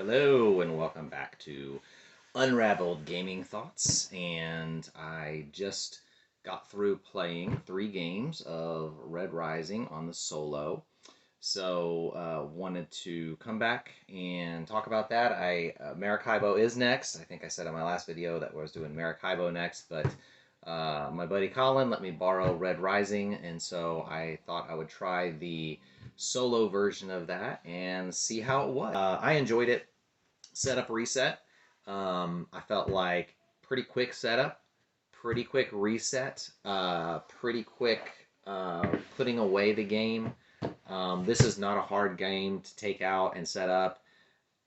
Hello and welcome back to Unraveled Gaming Thoughts. And I just got through playing 3 games of Red Rising on the solo. So wanted to come back and talk about that. Maracaibo is next. I think I said in my last video that I was doing Maracaibo next, but my buddy Colin let me borrow Red Rising, and so I thought I would try the solo version of that and see how it was. I enjoyed it. Setup reset. I felt like pretty quick setup, pretty quick reset, pretty quick putting away the game. This is not a hard game to take out and set up.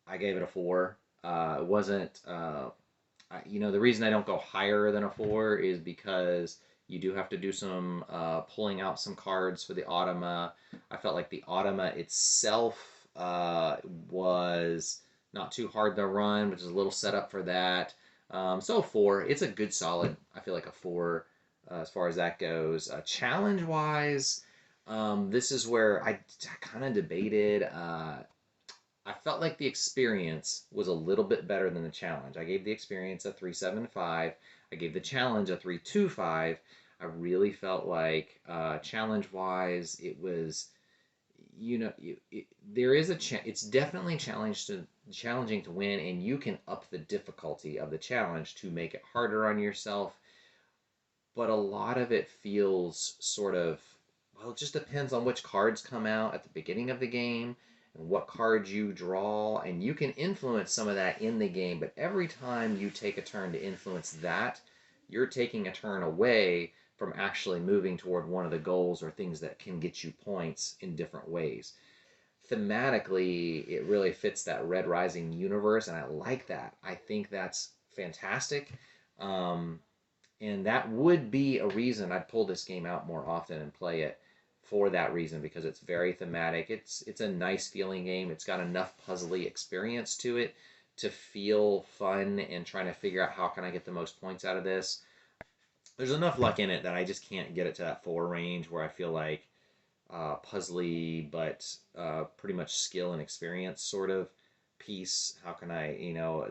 I gave it a 4. It wasn't, the reason I don't go higher than a 4 is because you do have to do some pulling out some cards for the automa. I felt like the automa itself was not too hard to run, which is a little setup for that. So 4, it's a good solid. I feel like a 4 as far as that goes. Challenge-wise, this is where I kind of debated. I felt like the experience was a little bit better than the challenge. I gave the experience a 3.75. I gave the challenge a 3.25. I really felt like challenge-wise, it was, there is it's definitely challenging to win, and you can up the difficulty of the challenge to make it harder on yourself. But a lot of it feels sort of, well, it just depends on which cards come out at the beginning of the game and what cards you draw, and you can influence some of that in the game, but every time you take a turn to influence that, you're taking a turn away from actually moving toward one of the goals or things that can get you points in different ways. Thematically, it really fits that Red Rising universe, and I like that. I think that's fantastic. And that would be a reason I'd pull this game out more often and play it for that reason, because it's very thematic. It's a nice feeling game. It's got enough puzzly experience to it to feel fun and trying to figure out how can I get the most points out of this. There's enough luck in it that I just can't get it to that 4 range where I feel like puzzly but pretty much skill and experience sort of piece. How can I,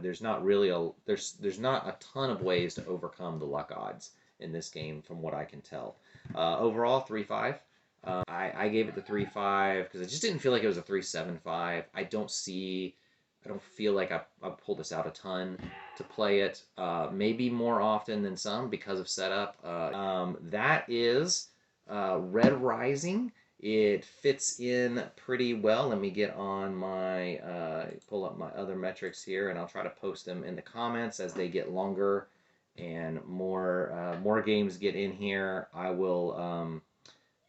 there's not really there's not a ton of ways to overcome the luck odds in this game from what I can tell. Overall, 3.5. I gave it the 3.5 because it just didn't feel like it was a 3.75. I don't feel like I pulled this out a ton to play it. Maybe more often than some because of setup. That is Red Rising. It fits in pretty well. Let me get on my, pull up my other metrics here, and I'll try to post them in the comments as they get longer and more games get in here. I will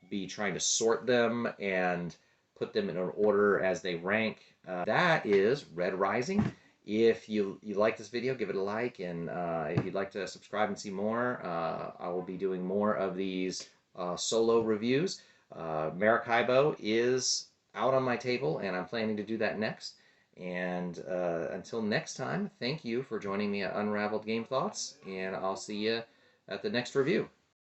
be trying to sort them and put them in an order as they rank. That is Red Rising. If you like this video, give it a like, and if you'd like to subscribe and see more, I will be doing more of these solo reviews. Maracaibo is out on my table, and I'm planning to do that next. And until next time, thank you for joining me at Unraveled Game Thoughts, and I'll see you at the next review.